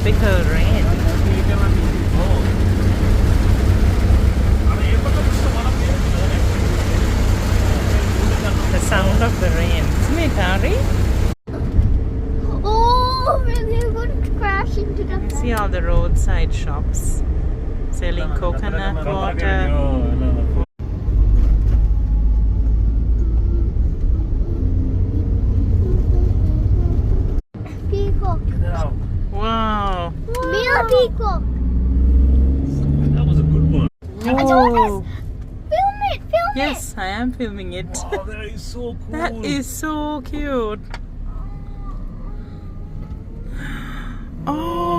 tropical rain. The sound of the rain. Isn't it, Ari? Oh, we're going to crash into the See all the roadside shops selling coconut water. peacock. Wow. Male peacock. That was a good one. Whoa. Film it, film it. Yes, I am filming it. Oh, that is so cool. That is so cute. Oh,